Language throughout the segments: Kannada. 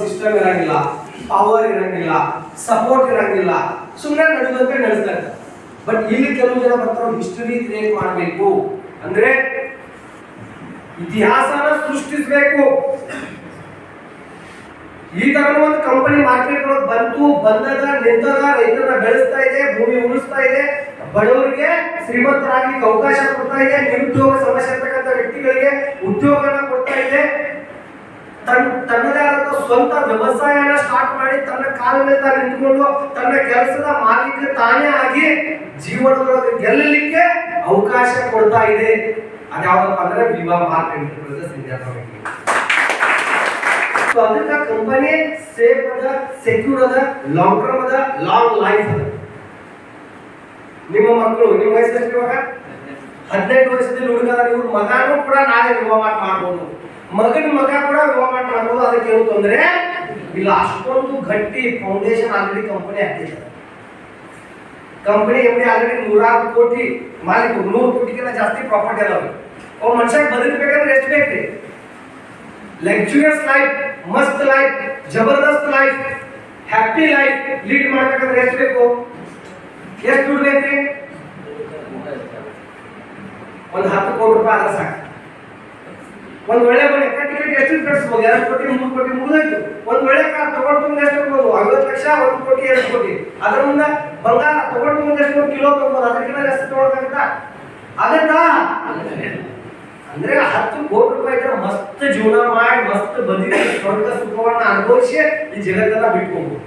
ಸಿಸ್ಟಮ್ ಇರಂಗಿಲ್ಲ, ಪವರ್ ಇರಂಗಿಲ್ಲ, ಸಪೋರ್ಟ್ ಇರಂಗಿಲ್ಲ, ಸುಮ್ಮನೆ ನಡೆದಂತೆ ನಡೆಸ್ತಾರೆ. ಬಟ್ ಇಲ್ಲಿ ಕೆಲವು ಜನ ಬರ್ತಾರೋ ಹಿಸ್ಟರಿ ಕ್ರಿಯೇಟ್ ಮಾಡಬೇಕು ಅಂದ್ರೆ ಇತಿಹಾಸನ ಸೃಷ್ಟಿಸಬೇಕು. ಈ ತರ ಒಂದು ಕಂಪನಿ ಮಾರ್ಕೆಟ್ ಒಳಗೆ ಬಂದದ ನಿಂತದ, ರೈತರನ್ನ ಬೆಳೆಸ್ತಾ ಇದೆ, ಭೂಮಿ ಉಳಿಸ್ತಾ ಇದೆ, ಬಡವರಿಗೆ ಶ್ರೀಮಂತರಾಗಿ ಅವಕಾಶ ಕೊಡ್ತಾ ಇದೆ, ನಿರುದ್ಯೋಗ ಸಮಸ್ಯೆ ಇರ್ತಕ್ಕಂಥ ವ್ಯಕ್ತಿಗಳಿಗೆ ಉದ್ಯೋಗನ ಕೊಡ್ತಾ ಇದೆ, ತನ್ನದೇ ಆದ ಸ್ವಂತ ವ್ಯವಸಾಯನ ಸ್ಟಾರ್ಟ್ ಮಾಡಿ ತನ್ನ ಕಾಲ ಮೇಲೆ ತಾನು ನಿಂತುಕೊಂಡು ತನ್ನ ಕೆಲಸದ ಮಾಲೀಕ ತಾನೇ ಆಗಿ ಜೀವನದೊಳಗೆ ಗೆಲ್ಲಲಿಕ್ಕೆ ಅವಕಾಶ ಕೊಡ್ತಾ ಇದೆ. ಅದ್ಯಾವುದಪ್ಪ ಅಂದ್ರೆ Viva Mark Enterprises India company. So ಅದಕ್ಕೆ ಕಂಪನಿ ಸೇಫ್ ಅದ, ಸೆಕ್ಯೂರ್ ಅದ, ಲಾಂಗ್ ಟರ್ಮ್ ಅದ, ಲಾಂಗ್ ಲೈಫ್ ಅದ. ನಿಮ್ಮ ಮಕ್ಕಳು ನಿಮ್ಮ ವಯಸ್ಸು ಎಷ್ಟು? ಇವಾಗ 18 ವರ್ಷದಲ್ಲಿ ಹುಡುಗ ಇವ್ರ ಮಗನೂ ಕೂಡ ನಾಳೆ ವಿವಾ ಮಾಡ್ಬೋದು, ಮಗನ ಮಗ ಕೂಡ ವಿವಾಹ ಮಾಡ್ಬೋದು. ಅದಕ್ಕೆ ಏನು ತೊಂದರೆ ಇಲ್ಲ. ಅಷ್ಟೊಂದು ಗಟ್ಟಿ ಫೌಂಡೇಶನ್ ಆಲ್ರೆಡಿ ಕಂಪನಿ ಆಗ್ತಿದೆ. ಕಂಪನಿ ಎಮ್ಮೆ ಆಲ್ರೆಡಿ 100 ಕೋಟಿ ಮಾಲೀಕ, 100 ಕೋಟಿಗಿಂತ ಜಾಸ್ತಿ ಪ್ರಾಪರ್ಟಿ ಅದಾವೆ. ಒಬ್ಬ ಮನುಷ್ಯ ಬದುಕಬೇಕಂದ್ರೆ ಎಷ್ಟು ಬೇಕ್ರಿ? ಲಕ್ಸುರಿಯಸ್ ಲೈಫ್, ಮಸ್ತ್ ಲೈಫ್, ಜಬರ್ದಸ್ತ್ ಲೈಫ್, ಹ್ಯಾಪಿ ಲೈಫ್ ಲೀಡ್ ಮಾಡ್ಬೇಕಂದ್ರೆ ಎಷ್ಟು ಬೇಕು? ಎಷ್ಟು ದುಡ್ಡು ಬೇಕ್ರಿ? ಒಂದು 10 ಕೋಟಿ ರೂಪಾಯಿ ಆದ್ರೆ ಸಾಕು. ಒಂದು ಒಳ್ಳೆ ಮನೆ ಟಿಕೆಟ್ ಎಷ್ಟು ಕಟ್ಸ್ಬೋದು? 2 ಕೋಟಿ 3 ಕೋಟಿ ಮುಗಿದೋಯ್ತು. ಒಂದು ಒಳ್ಳೆ ಕಾರ್ ತಗೊಂಡು ಮುಂದೆ ಎಷ್ಟು ಹೋಗ್ಬೋದು? 50 ಲಕ್ಷ, 1 ಕೋಟಿ 2 ಕೋಟಿ. ಅದರ ಮುಂದೆ ಬಂಗಾರ ತಗೊಂಡು ಮುಂದೆ ಎಷ್ಟು ಕಿಲೋ ತಗೋಬೋದು? ಅದಕ್ಕಿಂತ ಜಾಸ್ತಿ ತಗೊಳಕಾಗುತ್ತಾ? ಅದಕ್ಕ ಅಂದ್ರೆ 10 ಕೋಟಿ ರೂಪಾಯಿ ಇದ್ರೆ ಮಸ್ತ್ ಜೀವನ ಮಾಡಿ ಮಸ್ತ್ ಬದುಕಿ ಸ್ವರ್ಗ ಸುಖವನ್ನ ಅನುಭವಿಸಿ ಈ ಜಗತ್ತನ್ನ ಬಿಟ್ಕೋಬಹುದು.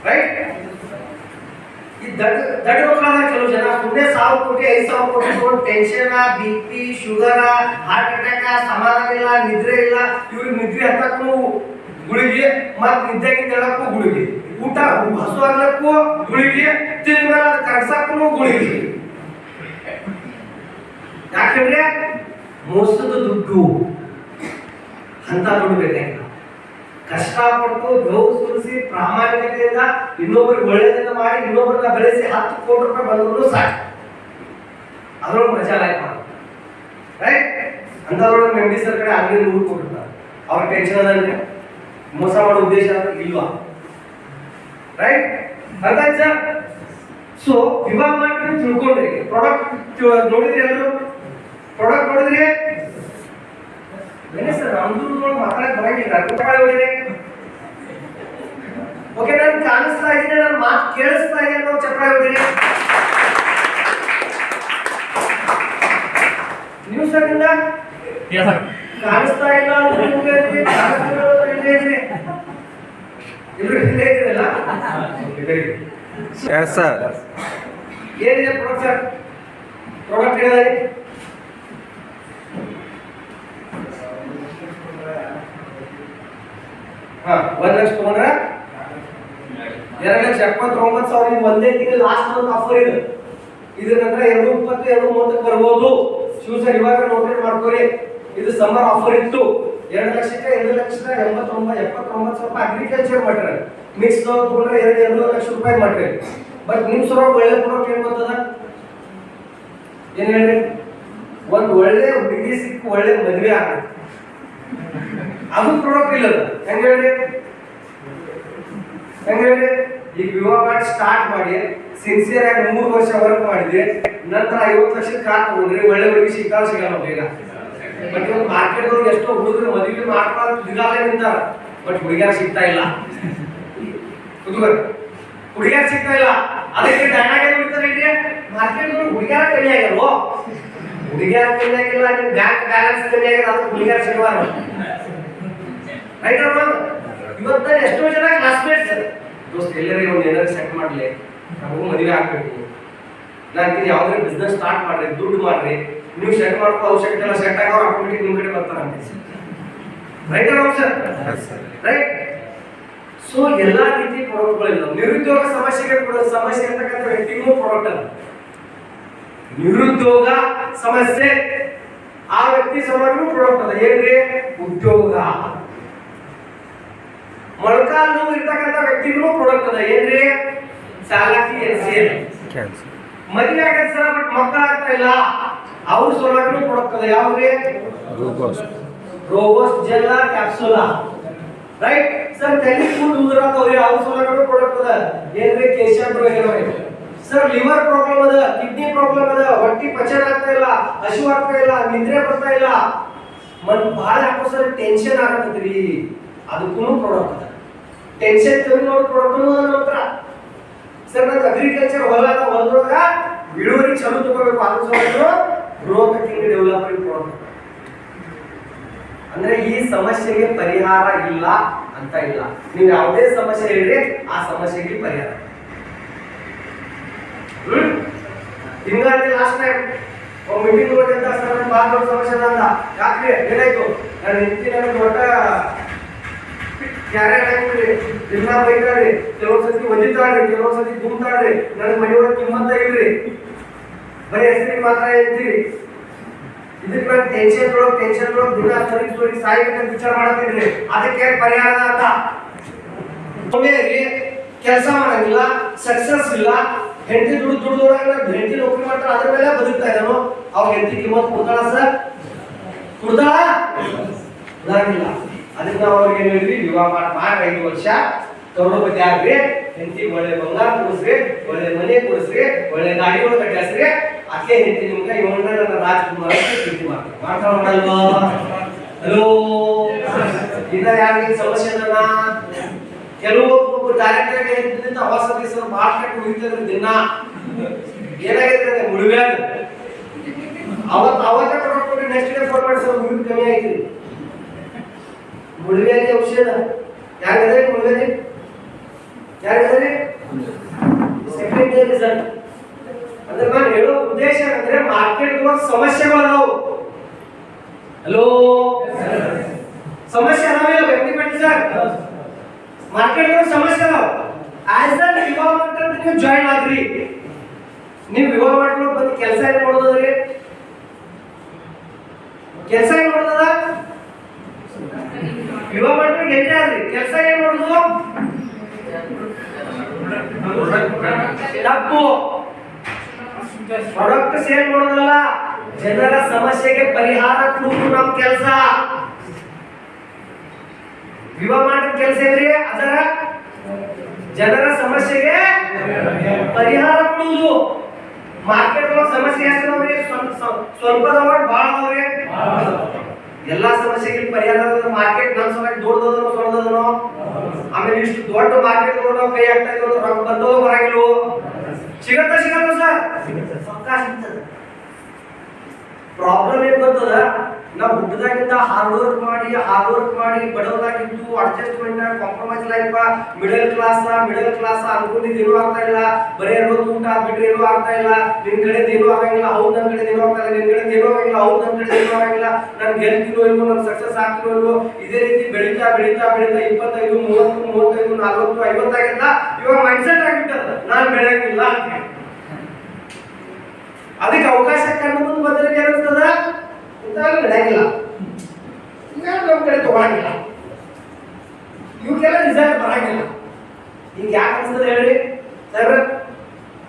ರೈಟ್? ಈ ದಡ್ಡ ಮಕ್ಕಳಾದ ಕೆಲವು ಜನ ಸುಮ್ಮನೆ 1000 ಕೋಟಿ 5000 ಕೋಟಿ ತಗೊಂಡು tension, BP, sugar, heart attack, ಸಮಾಧಾನ ಇಲ್ಲ, ನಿದ್ರೆ ಇಲ್ಲ. ಇವ್ರಿಗೆ ನಿದ್ರೆ ಹತ್ತಕ್ಕೂ ಗುಳಿಗೆ, ಮತ್ ನಿದ್ದೆಗಿಂತ ಹೇಳಕ್ಕೂ ಗುಳಿಗೆ, ಊಟ ಹಸು ಆಗ್ಲಕ್ಕೂ ಗುಳಿಗೆ, ತಿಂದ್ಮೇಲೆ ಅದು ಕರ್ಸಕ್ಕೂ ಗುಳಿಗೆ. ಯಾಕಂದ್ರೆ ಮೋಸದ ದುಡ್ಡು ಅಂತ ದುಡ್ಡು ಬೇಕಾಗಿಲ್ಲ. ಕಷ್ಟಪಟ್ಟು ಬೆವರು ಸುರಿಸಿ ಪ್ರಾಮಾಣಿಕತೆಯಿಂದ ಇನ್ನೊಬ್ಬರಿಗೆ ಒಳ್ಳೆಯದನ್ನ ಮಾಡಿ ಇನ್ನೊಬ್ಬರನ್ನ ಬೆಳೆಸಿ 10 ಕೋಟಿ ರೂಪಾಯಿ ಬಂದ್ರು ಸಾಕು. ಅದ್ರೊಳಗೆ ಮಜಾ ಲೈಫ್ ಮಾಡಿ. ರೈಟ್? ಅಂತದ್ರೊಳಗೆ MD ಸರ್ ಕಡೆ ಅಂಗಡಿ 100 ಕೋಟಿ ರೂಪಾಯಿ ಅವ್ರ ಟೆನ್ಷನ್ ಅದಂದ್ರೆ ಮೋಸ ಮಾಡೋ ಉದ್ದೇಶ ಇಲ್ವಾ? ರೈಟ್? ಅರ್ಥಾಯ್ತು ಸರ್? ಸೊ ವಿವಾಹ ಮಾಡಿ ತಿಳ್ಕೊಂಡ್ರಿ, ಪ್ರಾಡಕ್ಟ್ ನೋಡಿದ್ರಿ, ಎಲ್ಲರೂ ಪ್ರಾಡಕ್ಟ್ ನೋಡಿದ್ರಿ. ಬನ್ನಿ ಸರ್, ನಮ್ದು ಮಾತಾಡಕ್ ಬರಂಗಿಲ್ಲ, ಕೂತ್ಕೊಳ್ಳಿ ಹೊಡಿರಿ. ಓಕೆ, ನಾನು ಕಾಣಿಸ್ತಾ ಇದ್ದೀನಿ, ನನ್ನ ಮಾತು ಕೇಳಿಸ್ತಾ ಇದೆ ಅನ್ನೋ ಚಪ್ಪಾಳೆ ಹೊಡಿರಿ. ನೀವು ಸರ್ ಇಂದ ಕಾಣಿಸ್ತಾ ಇಲ್ಲ ಅಂದ್ರೆ ಏನಿದೆ ಪ್ರಾಡಕ್ಟ್ ಸರ್? ಪ್ರಾಡಕ್ಟ್ ಹೇಳಿದ್ರಿ ಹಾ, 1 ಲಕ್ಷ ತಗೊಂಡ್ರೆ 2,79,000 ಒಂದೇ ತಿಂಗಳು ಲಾಸ್ಟ್ ಮಂತ್ ಆಫರ್ ಇದೆ. ಇದ್ರ ನಂತರ 220 230 ಬರ್ಬೋದು. ಶಿವ ಸರ್ ಇವಾಗ ನೋಟೆಡ್ ಮಾಡ್ಕೋರಿ, ಇದು ಸಮ್ಮರ್ ಆಫರ್ ಇತ್ತು. 2,79,000 ರೂಪಾಯಿ ಅಗ್ರಿಕಲ್ಚರ್ ಮಟೀರಿಯಲ್ ಮಿಕ್ಸ್ ತಗೊಂಡ್ರೆ 2 ಲಕ್ಷ ರೂಪಾಯಿ ಮಟೀರಿಯಲ್. ಬಟ್ ನಿಮ್ ಸರ್ ಒಳ್ಳೆ ಪ್ರಾಡಕ್ಟ್ ಏನ್ ಗೊತ್ತದ? ಏನ್ ಹೇಳ್ರಿ? ಒಂದು ಒಳ್ಳೆ ಹುಡುಗಿ ಸಿಕ್ಕು ಒಳ್ಳೆ ಮದುವೆ ಆಗುತ್ತೆ, ಅದು ಪ್ರಾಡಕ್ಟ್ ಇಲ್ಲ. ಹೆಂಗ ಹೇಳ್ರಿ? ಈಗ ವಿವಾಹ ಮಾಡಿ ಸ್ಟಾರ್ಟ್ ಮಾಡಿ ಸಿನ್ಸಿಯರ್ ಆಗಿ 3 ವರ್ಷ ವರ್ಕ್ ಮಾಡಿದ್ರಿ, ನಂತರ 50 ಲಕ್ಷ ಕಾರ್ ತಗೊಂಡ್ರಿ, ಒಳ್ಳೆ ಹುಡುಗಿ ಸಿಗಲ್ಲ ಬೇಗ. ಬಟ್ ಇವತ್ತು ಮಾರ್ಕೆಟ್ ಒಳಗೆ ಎಷ್ಟೋ ಹುಡುಗರು ಮದುವೆ ಮಾಡ್ಕೊಂಡು ದಿಗಾಲೇ ನಿಂತಾರ, ಬಟ್ ಹುಡುಗಿಯಾರ ಸಿಗ್ತಾ ಇಲ್ಲ. ಹುಡುಗಿಯಾರ ಸಿಗ್ತಾ ಇಲ್ಲ. ಅದಕ್ಕೆ ಡೈನಾಗ್ ಏನ್ ಬಿಡ್ತಾರೆ ಈಗ ಮಾರ್ಕೆಟ್ ಒಳಗೆ? ಹುಡುಗಿಯಾರ ಕಮ್ಮಿ ಆಗ್ಯಾರೋ? ಹುಡುಗಿಯಾರ ಕಮ್ಮಿ ಆಗಿಲ್ಲ, ನಿಮ್ ಬ್ಯಾಂಕ್ ಬ್ಯಾಲೆನ್ಸ್ ಕಮ್ಮಿ ಆಗ್ಯದ, ಅದಕ್ಕೆ ಹುಡುಗಿಯಾರ ಸಿಗವಾರ. ರೈಟ್ ಅಲ್ವಾ? ಇವತ್ತ ಎಷ್ಟೋ ಜನ ಕ್ಲಾಸ್ಮೇಟ್ಸ್ ದೋಸ್ತ ಎಲ್ಲರೂ ಒಂದು ಏನಾದ್ರು ಸೆಟ್ ಮಾಡಲಿ, ನಮಗೂ ಮದುವೆ ಆಗ್ಬೇಕು, ನಾನು ಯಾವ್ದಾದ್ರು ಬಿಸ್ನೆಸ್ ಸ್ಟಾರ್ಟ್ ಮಾಡ್ರಿ, ದುಡ್ಡು ಮಾಡ್ರಿ, ನೀವು ಸೆಟ್ ಮಾಡ್ಕೋ ಅವಶ್ಯಕತೆ ಎಲ್ಲ ಸೆಟ್ ಆಗೋರು ಆಟೋಮೆಟಿಕ್ ನಿಮ್ಮ ಕಡೆ ಬರ್ತಾರಂತೆ. ರೈಟ್ ಅಲ್ವಾ ಸರ್? ರೈಟ್? ಸೊ ಎಲ್ಲಾ ರೀತಿ ಪ್ರಾಡಕ್ಟ್ಗಳಿಲ್ಲ. ನಿರುದ್ಯೋಗ ಸಮಸ್ಯೆ ಇರ್ತಕ್ಕಂಥ ವ್ಯಕ್ತಿಗೂ ಪ್ರಾಡಕ್ಟ್ ಅಲ್ಲ. ನಿರುದ್ಯೋಗ ಸಮಸ್ಯೆ ಆ ವ್ಯಕ್ತಿ ಸಮಾನೂ ಪ್ರಾಡಕ್ಟ್ ಅದ. ಏನ್ರಿ? ಉದ್ಯೋಗ. ಮೊಳಕಾಲು ನೋವು ಇರ್ತಕ್ಕಂಥ ವ್ಯಕ್ತಿಗೂ ಪ್ರಾಡಕ್ಟ್ ಅದ. ಏನ್ರಿ? ಚಾಲಾಕಿ ಎನ್ಸಿಎಲ್. ಮದುವೆ ಆಗತ್ತೆ ಸರ್, ಬಟ್ ಮಕ್ಕಳು ಆಗ್ತಾ ಇಲ್ಲ, ಅವ್ರ ಸಲುವಾಗಿ ಪ್ರಾಡಕ್ಟ್ ಅದ. ಯಾವ್ರಿ? ರೋಬೋಸ್ಟ್ ಜೆಲ್ ಕ್ಯಾಪ್ಸುಲಾ. ರೈಟ್ ಸರ್ ತಲೆ ಫುಲ್ ಉದುರಾತವ್ರಿ ಅವ್ರ ಸಲುವಾಗಿ ಪ್ರಾಡಕ್ಟ್ ಅದ ಏನ್ರಿ ಕೇಶಿಯನ್ ರೋಗ ಸರ್ ಲಿವರ್ ಪ್ರಾಬ್ಲಮ್ ಅದ ಕಿಡ್ನಿ ಪ್ರಾಬ್ಲಮ್ ಅದ ಹೊಟ್ಟಿ ಪಚನ ಆಗ್ತಾ ಇಲ್ಲ ಹಸಿವು ಆಗ್ತಾ ಇಲ್ಲ ನಿದ್ರೆ ಬರ್ತಾ ಇಲ್ಲ ಮನ್ ಬಹಳ ಯಾಕೋ ಸರ್ ಟೆನ್ಷನ್ ಆಗತ್ತದ್ರಿ ಅದಕ್ಕೂ ಪ್ರಾಡಕ್ಟ್ ಅದ ಟೆನ್ಷನ್ ಕಮ್ಮಿ ಮಾಡೋ ಪ್ರಾಡಕ್ಟ್ ನಮ್ಮ ಹತ್ರ ಸರ್ ನಾನು ಅಗ್ರಿಕಲ್ಚರ್ ಹೊಲದೊಳಗ ಇಳುವರಿ ಚಲೋ ತಗೋಬೇಕು ಅದ್ರ ಸಲುವಾಗಿ ಗ್ರೋತ್ ಕಿಂಗ್ ಡೆವಲಪ್ಮೆಂಟ್ ಪ್ರಾಡಕ್ಟ್ ಅಂದ್ರೆ ಈ ಸಮಸ್ಯೆಗೆ ಪರಿಹಾರ ಇಲ್ಲ ಅಂತ ಇಲ್ಲ ನೀವು ಯಾವುದೇ ಸಮಸ್ಯೆ ಹೇಳ್ರಿ ಆ ಸಮಸ್ಯೆಗೆ ಪರಿಹಾರ ಹಿಂಗಾಗಿ ಲಾಸ್ಟ್ ಟೈಮ್ ಮೀಟಿಂಗ್ ಹೋಗಿದ್ದ ಸರ್ ನನ್ನ ಭಾಳ ದೊಡ್ಡ ಸಮಸ್ಯೆ ಅಂದ ಯಾಕ್ರಿ ಏನಾಯ್ತು ನಾನು ಹೆಂಡತಿ ನನಗೆ ದೊಡ್ಡ ಕ್ಯಾರಿಯರ್ ಆಗಿದ್ರಿ ದಿನ ಬೈತಾಳ್ರಿ ಕೆಲವೊಂದ್ ಸತಿ ಒದಿತಾಳ್ರಿ ಕೆಲವೊಂದ್ ಸತಿ ಗುಮ್ತಾಳ್ರಿ ನನಗೆ ಮನೆಯೊಳಗೆ ಕಿಮ್ಮತ್ತ ಇಲ್ರಿ ಬರೀ ಹೆಸರಿಗೆ ಮಾತ್ರ ಹೇಳ್ತೀರಿ ಇದಕ್ಕೆ ನಾನು ಟೆನ್ಷನ್ ದಿನ ಸರಿ ಸಾಯ್ಬೇಕಂತ ವಿಚಾರ ಮಾಡತ್ತೀನ್ರಿ ಅದಕ್ಕೆ ಪರಿಹಾರ ಅಂತ ಕೆಲಸ ಮಾಡಂಗಿಲ್ಲ ಸಕ್ಸಸ್ ಇಲ್ಲ ಹೆಂಡತಿ ದುಡ್ದೊಳಗ ಹೆಂಡತಿ ನೌಕರಿ ಮಾಡ್ತಾರ ಅದ್ರ ಮೇಲೆ ಬದುಕ್ತಾ ಇದ್ದಾನು ಅವ್ರ ಹೆಂಡತಿ ಕಿಮ್ಮತ್ ಕೊಡ್ತಾಳ ಸರ್ ಕೊಡ್ತಾಳ ಇಲ್ಲ ಅದಕ್ಕೆ ನಾವು ಅವ್ರಿಗೆ ಏನ್ ಹೇಳಿದ್ವಿ ವಿವಾಹ ಮಾಡಿ 5 ವರ್ಷ ಕರೋಡಪತಿ ಆಗ್ರಿ ಹೆಂಡತಿ ಒಳ್ಳೆ ಬಂಗಾರ ಕೊಡಿಸ್ರಿ ಒಳ್ಳೆ ಮನೆ ಕೊಡಿಸ್ರಿ ಒಳ್ಳೆ ಗಾಡಿಗಳು ಕಟ್ಟಿಸ್ರಿ ಅದೇ ಹೆಂಡತಿ ನಿಮ್ಗೆ ಇವನ್ನ ನನ್ನ ರಾಜ್ಕುಮಾರ್ ಪ್ರೀತಿ ಮಾಡ್ತಾರ ಮಾಡಲ್ವಾ ಹಲೋ ಇನ್ನ ಯಾರಿಗೆ ಸಮಸ್ಯೆ ಅದ ಕೆಲವು ಡೈರೆಕ್ಟ್ ಆಗಿ ಹೇಳ್ತಿದ್ದ ಅವಸರ ಸರ್ ಮಾರ್ಕೆಟ್ ಉಳಿತಿದ್ರು ದಿನ ಏನಾಗಿರ್ತದೆ ಮುಳುವ್ಯಾಗ ಅವತ್ತೇ ಕೊಟ್ಟು ನೆಕ್ಸ್ಟ್ ಡೇ ಫೋನ್ ಮಾಡಿ ಸರ್ ಮುಳುವು ಕಮ್ಮಿ ಆಯ್ತು ಮುಳುವ್ಯಾಗೆ ಔಷಧ ಯಾರಿಗದ್ರಿ ಮುಳುವ್ಯಾಗೆ ಯಾರಿಗದ್ರಿ ಸೆಕೆಂಡ್ ಡೇ ರಿಸಲ್ಟ್ ಅಂದ್ರೆ ನಾನು ಹೇಳೋ ಉದ್ದೇಶ ಅಂದ್ರೆ ಮಾರ್ಕೆಟ್ ಸಮಸ್ಯೆಗಳು ಅದಾವು ಹಲೋ ಸಮಸ್ಯೆ ಅದಾವಿಲ್ಲ ವ್ಯಕ್ತಿಪಟ್ಟಿ ಸರ್ ಮಾರ್ಕೆಟ್ ಸಮಸ್ಯೆ ಅದಾವ ಆಸ್ ಅನ್ ವಿವಾಹ ಮಾಡ್ತಾರೆ ನೀವು ಜಾಯಿನ್ ಆದ್ರಿ ನೀವು ವಿವಾಹ ಮಾಡ್ಕೊಂಡು ಬಂದು ಕೆಲಸ ಏನ್ ಮಾಡೋದ್ರಿ ಕೆಲಸ ಏನ್ ಮಾಡೋದ ವಿವಾಹ ಮಾಡ್ಕೊಂಡು ಎಂಟ್ರಿ ಆದ್ರಿ ಕೆಲಸ ಏನ್ ಮಾಡೋದು ತಪ್ಪು ಪ್ರಾಡಕ್ಟ್ ಸೇಲ್ ಮಾಡೋದಲ್ಲ ಜನರ ಸಮಸ್ಯೆಗೆ ಪರಿಹಾರ ಕೊಡುವುದು ನಮ್ಮ ಕೆಲಸ ವಿವಾಹ ಮಾಡಿದ ಕೆಲಸ ಏನ್ರಿ ಅದರ ಜನರ ಸಮಸ್ಯೆಗೆ ಪರಿಹಾರ ಕೊಡುವುದು ಮಾರ್ಕೆಟ್ ಒಳಗೆ ಸಮಸ್ಯೆ ಎಷ್ಟಿದಾವ್ರಿ ಸ್ವಲ್ಪದವ ಭಾಳ ಅದಾವ್ರಿ ಎಲ್ಲಾ ಸಮಸ್ಯೆಗೆ ಪರಿಹಾರ ಮಾರ್ಕೆಟ್ ನಮ್ಮ ಸಲುವಾಗಿ ದೊಡ್ಡದನೋ ಸಣ್ಣದನೋ ಆಮೇಲೆ ಇಷ್ಟು ದೊಡ್ಡ ಮಾರ್ಕೆಟ್ ನಾವು ಕೈ ಆಗ್ತಾ ಇದ್ರು ರೊಕ್ಕ ಬಂದೋ ಬರಂಗಿಲ್ವೋ ಸಿಗತ್ತ ಸರ್ ಅವಕಾಶ ಸಿಗ್ತದೆ ಪ್ರಾಬ್ಲಮ್ ಏನ್ ಬರ್ತದ ನಾವು ಹುಟ್ಟದಾಗಿಂದ ಹಾರ್ಡ್ ವರ್ಕ್ ಮಾಡಿ ಬಡವರಾಗಿದ್ದು adjustment compromise life middle class ಅನ್ಕೊಂಡಿದ್ದು ಏನೂ ಆಗ್ತಾ ಇಲ್ಲ ಬರೀ 60 ಊಟ ಬಿಟ್ರೆ ಏನೂ ಆಗ್ತಾ ಇಲ್ಲ ನಿನ್ ಕಡೆ ಏನೂ ಆಗಂಗಿಲ್ಲ ಅವ್ರು ನನ್ನ ಕಡೆ ಏನೂ ಆಗ್ತಾ ಇಲ್ಲ ನಿನ್ ಕಡೆ ಏನೂ ಆಗಂಗಿಲ್ಲ ಅವ್ರು ನನ್ನ ಕಡೆ ಏನೂ ಆಗಂಗಿಲ್ಲ ನಾನು ಗೆಲ್ತೀನೋ ಇಲ್ವೋ ನಾನು ಸಕ್ಸಸ್ ಆಗ್ತೀನೋ ಇಲ್ವೋ ಇದೇ ರೀತಿ ಬೆಳೀತಾ 25 30 35 40 50 ಆಗಿಂದ ಇವಾಗ ಮೈಂಡ್ಸೆಟ್ ಆಗ್ಬಿಟ್ಟದ ನಾನು ಬೆಳೆಯಂಗಿಲ್ಲ ಅದಕ್ಕೆ ಅವಕಾಶ ಕಂಡು ಮುಂದೆ ಬಂದ್ರೆ ಏನಿಸ್ತದ ನಡೆಯಂಗಿಲ್ಲ ಈಗ ನಮ್ಮ ಕಡೆ ತಗೊಳಂಗಿಲ್ಲ ಇವಕ್ಕೆಲ್ಲ ರಿಸಲ್ಟ್ ಬರಂಗಿಲ್ಲ ಈಗ ಯಾಕೆ ಅನ್ಸ್ತದೆ ಹೇಳಿ ಸರ್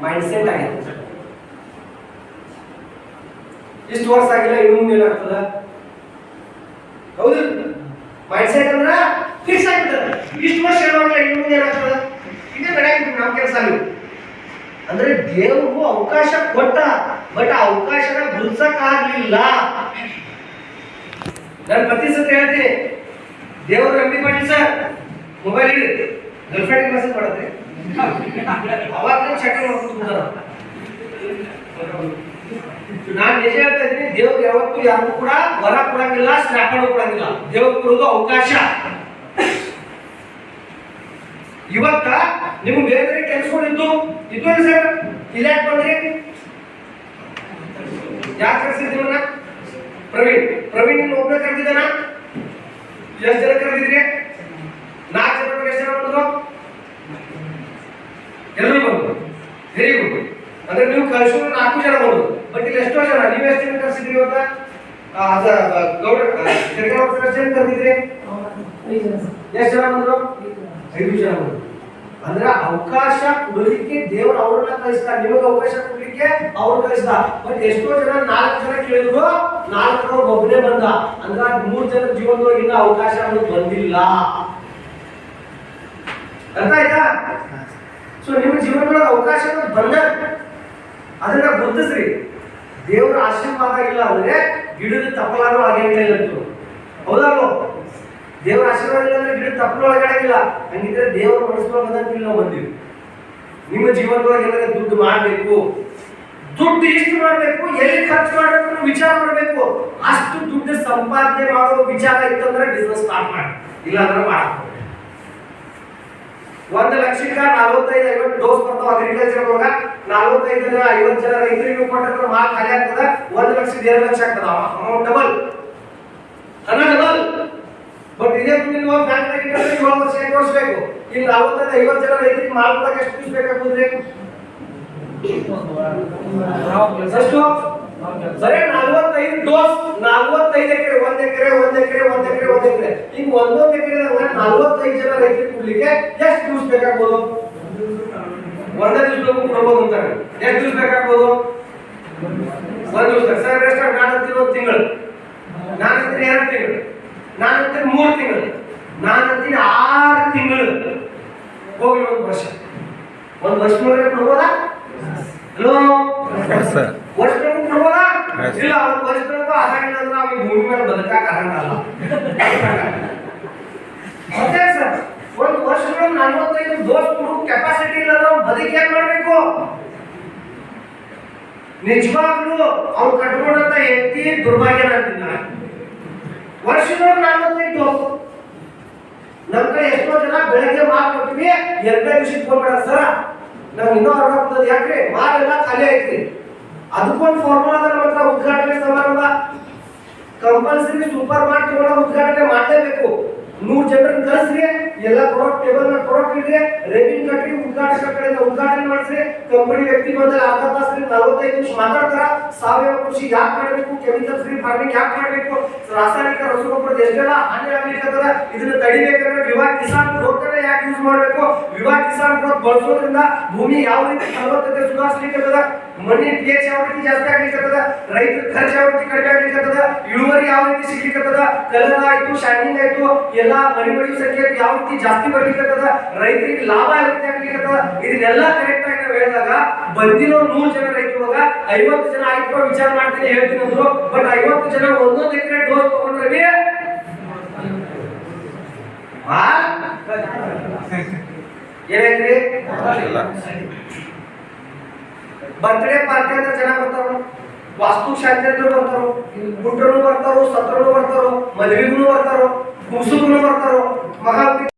ಮೈಂಡ್ಸೆಟ್ ಆಗಿದೆ ಇಷ್ಟು ವರ್ಷ ಆಗಿಲ್ಲ ಇನ್ನು ಮುಂದೆ ಏನಾಗ್ತದ ಹೌದು ಮೈಂಡ್ಸೆಟ್ ಅಂದ್ರೆ ಫಿಕ್ಸ್ ಆಗಿಬಿಟ್ಟದ ಇಷ್ಟು ವರ್ಷ ಹೇಳುವಾಗಿಲ್ಲ ಇನ್ನು ಮುಂದೆ ಏನಾಗ್ತದ ಇದೇ ನಡೆಯಂಗಿಲ್ಲ ನಮ್ಮ ಕೆಲಸ ನೀವು ಅಂದ್ರೆ ದೇವರು ಅವಕಾಶ ಕೊಟ್ಟ ಬಟ್ ಆ ಅವಕಾಶನ ಗುರುಸಕ್ಕಾಗ್ಲಿಲ್ಲ ನಾನು ಪ್ರತಿ ಸತಿ ಹೇಳ್ತೀನಿ ದೇವರು ಎಂಬಿ ಮಾಡಿ ಸರ್ ಮೊಬೈಲ್ ಇಡಿ ಗರ್ಲ್ಫ್ರೆಂಡ್ ಮೆಸೇಜ್ ಮಾಡುತ್ತೆ ಅವಾಗ ಚೆಕ್ ಮಾಡ್ಕೊಂಡು ನಾನು ನಿಜ ಹೇಳ್ತಾ ಇದ್ದೀನಿ ದೇವ್ರು ಯಾವತ್ತೂ ಯಾರಿಗೂ ಕೂಡ ವರ ಕೊಡಂಗಿಲ್ಲ ಶ್ರಾಪಣ ಕೊಡಂಗಿಲ್ಲ ದೇವ್ರು ಕೊಡೋದು ಅವಕಾಶ ಇವತ್ತ ನಿಮ್ಗೆ ಬೇರೆ ಬೇರೆ ಕೆಲಸಗಳಿದ್ದು ಇದು ಸರ್ ಇಲ್ಲ ಯಾಕೆ ಬಂದ್ರಿ ಯಾಕೆ ಕರೆಸಿದ್ದೀವನ್ನ ಪ್ರವೀಣ್ ಒಬ್ಬನೇ ಕರೆದಿದ್ದಾನ ಎಷ್ಟು ಜನ ಕರೆದಿದ್ರಿ 4 ಜನ ಎಷ್ಟು ಜನ ಬಂದ್ರು ಎಲ್ಲರೂ ಬಂದ್ರು ವೆರಿ ಗುಡ್ ಅಂದ್ರೆ ನೀವು ಕಳಿಸೋದು 4 ಜನ ಬಂದ್ರು ಬಟ್ ಇಲ್ಲಿ ಎಷ್ಟೋ ಜನ ನೀವು ಎಷ್ಟು ಜನ ಕರೆಸಿದ್ರಿ ಇವತ್ತ ಗೌಡ ಎಷ್ಟು ಜನ ಕರೆದಿದ್ರಿ ಎಷ್ಟು ಜನ ಬಂದ್ರು 5 ಜನ ಬಂದ್ರು ಅಂದ್ರೆ ಅವಕಾಶ ಕೊಡಲಿಕ್ಕೆ ದೇವರು ಅವ್ರನ್ನ ಕಳಿಸ್ತಾರೆ ನಿಮಗೆ ಅವಕಾಶ ಕೊಡ್ಲಿಕ್ಕೆ ಅವ್ರು ಕಳಿಸ್ತಾರೆ ಬಟ್ ಎಷ್ಟೋ ಜನ 4 ಜನ ಕೇಳಿದ್ರು 4 ಒಬ್ಬನೇ ಬಂದ ಅಂದ್ರೆ 3 ಜನ ಜೀವನದೊಳಗೆ ಇನ್ನ ಅವಕಾಶ ಅನ್ನೋದು ಬಂದಿಲ್ಲ ಅರ್ಥ ಆಯ್ತಾ? ಸೊ ನಿಮ್ಮ ಜೀವನದೊಳಗೆ ಅವಕಾಶ ಬಂದ ಅದನ್ನ ಗುರುತಿಸ್ರಿ. ದೇವರ ಆಶೀರ್ವಾದ ಇಲ್ಲ ಅಂದ್ರೆ ಗಿಡದ ತಪ್ಪಲಾನು ಆಗಂಗಿಲ್ಲ ಅಂತ. ಹೌದಲ್ವ? ದೇವರ ಆಶೀರ್ವಾದ ಇಲ್ಲ ಅಂದ್ರೆ ಗಿಡದ ತಪ್ಪಲು ಒಳಗಡೆಗಿಲ್ಲ. ಹಂಗಿದ್ರೆ ದೇವರ ಮನಸ್ಸೊಳಗೆ ನಾವು ಬಂದಿವಿ. ನಿಮ್ಮ ಜೀವನದೊಳಗೆ ಏನಾದ್ರೆ ದುಡ್ಡು ಮಾಡಬೇಕು, ದುಡ್ಡು ಎಷ್ಟು ಮಾಡಬೇಕು, ಎಲ್ಲಿ ಖರ್ಚು ಮಾಡಬೇಕು ಅನ್ನೋ ವಿಚಾರ ಮಾಡಬೇಕು. ಅಷ್ಟು ದುಡ್ಡು ಸಂಪಾದನೆ ಮಾಡೋ ವಿಚಾರ ಇತ್ತಂದ್ರೆ ಬಿಸ್ನೆಸ್ ಸ್ಟಾರ್ಟ್ ಮಾಡಿ, ಇಲ್ಲ ಅಂದ್ರೆ ಮಾಡಬೇಕು. 1 ಲಕ್ಷಕ್ಕೆ 45-50 ಡೋಸ್ ಬರ್ತಾವ ಅಗ್ರಿಕಲ್ಚರ್ ಒಳಗ. 45 ಜನ 50 ಜನ ರೈತರಿಗೆ ಕೊಟ್ಟರೆ ಮಾಲ್ ಖಾಲಿ ಆಗ್ತದ. 1 ಲಕ್ಷಕ್ಕೆ 2 ಲಕ್ಷ ಆಗ್ತದ. ಅಮೌಂಟ್ ಡಬಲ್, ಹಣ ಡಬಲ್. ಬಟ್ ಇದೇ ನೀವು ಬ್ಯಾಂಕ್ ದಾಗ ಇಟ್ಟರೆ 7 ವರ್ಷ 8 ವರ್ಷ ಬೇಕು. ಇಲ್ಲಿ 45-50 ಜನ ರೈತರಿಗೆ ಮಾಲ್ ಕೊಡಕ್ಕೆ ಎಷ್ಟು ದಿವಸ ಬೇಕಾಗ್ತದ್ರಿ? ಎಷ್ಟು? ಬರೇ 45 ಡೋಸ್, 45 ಎಕರೆ, 1 ಎಕರೆ 1 ಎಕರೆ 1 ಎಕರೆ 1 ಎಕರೆ, ಈಗ ಒಂದೊಂದು ಎಕರೆ 45 ಜನ ರೈತರಿಗೆ ಕೊಡ್ಲಿಕ್ಕೆ ಎಷ್ಟು ದಿವಸ ಬೇಕಾಗ್ಬೋದು? ಒಂದೇ ದಿವಸ ಕೊಡ್ಬೋದು ಅಂತಾರೆ. ಎಷ್ಟು ದಿವಸ ಬೇಕಾಗ್ಬೋದು? 1 ದಿವಸ. ಸರ್ ಎಷ್ಟು? ನಾನಂತೀನಿ 1 ತಿಂಗಳು, ನಾನಂತೀನಿ 2 ತಿಂಗಳು, ನಾನಂತೀನಿ 3 ತಿಂಗಳು, ನಾನಂತೀನಿ 6 ತಿಂಗಳು, ಹೋಗಿ 1 ವರ್ಷ. 1 ವರ್ಷದೊಳಗೆ ಕೊಡ್ಬೋದಾ? ಹಲೋ ಸರ್, ವರ್ಷದೊಳಗೂ ಕೊಡ್ಬೋದಾ? ಇಲ್ಲ, 1 ವರ್ಷದೊಳಗೂ ಆಗಂಗಿಲ್ಲ ಅಂದ್ರೆ ಅವ್ರಿಗೆ ಭೂಮಿ ಮೇಲೆ ಬದುಕಕ್ಕೆ ಆಗಂಗಲ್ಲ. ಮತ್ತೆ ಸರ್ 1 ವರ್ಷದೊಳಗೆ 45 ಡೋಸ್ ಕೊಡೋ ಕೆಪಾಸಿಟಿ ಇಲ್ಲ ಅಂದ್ರೆ ಅವ್ನು ಬದುಕಿ ಏನ್ ಮಾಡ್ಬೇಕು? ನಿಜವಾಗ್ಲೂ ಅವ್ನು ಕಟ್ಕೊಂಡಂತ ಹೆಂಡತಿ ದುರ್ಭಾಗ್ಯನ ಅಂತಿದ್ದ. ವರ್ಷದೊಳಗೆ 45 ಡೋಸ್. ನಮ್ಮ ಕಡೆ ಎಷ್ಟೋ ಜನ ಬೆಳಗ್ಗೆ ಮಾಲ್ ಕೊಟ್ಟಿವಿ, 2 ದಿವಸಕ್ಕೆ ಫೋನ್ ಮಾಡ್ಯಾರ, ಸರ್ ನಾವು ಇನ್ನೂ ಹೊರಗೆ ಯಾಕ್ರಿ ಮಾಲ್ ಎಲ್ಲ ಖಾಲಿ ಐತ್ರಿ. ಅದಕ್ಕೊಂದು ಫಾರ್ಮುಲಾ ಅದ ನಮ್ಮ ಹತ್ರ. ಉದ್ಘಾಟನೆ ಸಮಾರಂಭ ಕಂಪಲ್ಸರಿ ಸೂಪರ್ ಮಾರ್ಕೆಟ್ ಒಳಗೆ ಉದ್ಘಾಟನೆ ಮಾಡಲೇಬೇಕು. 100 ಜನರನ್ನ ಕಳಿಸ್ರಿ, ಎಲ್ಲ ಪ್ರಾಡಕ್ಟ್ ಟೇಬಲ್ ಮೇಲೆ ಪ್ರಾಡಕ್ಟ್ ಇಡ್ರಿ, ರೇಟಿಂಗ್ ಕಟ್ರಿ, ಉದ್ಘಾಟಕ ಕಡೆಯಿಂದ ಉದ್ಘಾಟನೆ ಮಾಡಿಸ್ರಿ. ಕಂಪನಿ ವ್ಯಕ್ತಿ ಬಂದ ಅರ್ಧ ತಾಸು 45 ನಿಮಿಷ ಮಾತಾಡ್ತಾರ. ಸಾವಯವ ಕೃಷಿ ಯಾಕೆ ಮಾಡಬೇಕು, ಕೆಮಿಕಲ್ ಫ್ರೀ ಫಾರ್ಮಿಂಗ್ ಯಾಕೆ ಮಾಡಬೇಕು, ರಾಸಾಯನಿಕ ರಸಗೊಬ್ಬರದ ಎಷ್ಟೆಲ್ಲ ಹಾನಿ ಆಗ್ಲಿಕ್ಕದ, ಇದನ್ನ ತಡಿಬೇಕಂದ್ರೆ ವಿವಾಹ ಕಿಸಾನ್ ಗ್ರೋತ್ ಯಾಕೆ ಯೂಸ್ ಮಾಡಬೇಕು, ವಿವಾಹ ಕಿಸಾನ್ ಗ್ರೋತ್ ಬಳಸೋದ್ರಿಂದ ಭೂಮಿ ಯಾವ ರೀತಿ ಫಲವತ್ತತೆ ಸುಧಾರಿಸಲಿಕ್ಕದ, ಮಣ್ಣಿನ pH ಯಾವ ರೀತಿ ಜಾಸ್ತಿ ಆಗ್ಲಿಕ್ಕದ, ರೈತರ ಖರ್ಚು ಯಾವ ರೀತಿ ಕಡಿಮೆ ಆಗ್ಲಿಕ್ಕದ, ಇಳುವರಿ ಯಾವ ರೀತಿ ಸಿಗ್ಲಿಕ್ಕದ, ಕಲರ್ ಆಯ್ತು, ಶೈನಿಂಗ್ ಆಯ್ತು, ಎಲ್ಲ ಮರಿ ಸಂಖ್ಯೆ ಯಾವ ರೀತಿ ಜಾಸ್ತಿ ಬರ್ಲಿಕ್ಕದ, ರೈತರಿಗೆ ಲಾಭ ಯಾವ ರೀತಿ ಆಗ್ಲಿಕ್ಕದ, ಇದನ್ನೆಲ್ಲ ಕರೆಕ್ಟ್ ಆಗಿ ನಾವು ಹೇಳಿದಾಗ ಬಂದಿರೋ 100 ಜನ ರೈತರೊಳಗ 50 ಜನ ಆಯ್ತು ವಿಚಾರ ಮಾಡ್ತೀನಿ ಹೇಳ್ತೀನಿ ಅಂದ್ರು. ಬಟ್ 50 ಜನ 1 ಎಕರೆ ಡೋಸ್ ತಗೊಂಡ್ರೆ ಏನಾಯ್ತ್ರಿ? ಬರ್ತ್ಡೇ ಪಾರ್ಟಿ ಅಂತ ಜನ ಬರ್ತಾರ, ವಾಸ್ತು ಶಾಂತಿ ಅಂತ ಬರ್ತಾರೋ, ಹುಟ್ಟರು ಬರ್ತಾರೋ, ಸತ್ರನು ಬರ್ತಾರೋ, ಮದುವೆಗೂ ಬರ್ತಾರೋ, ಕುಸುಗೂ ಬರ್ತಾರೋ,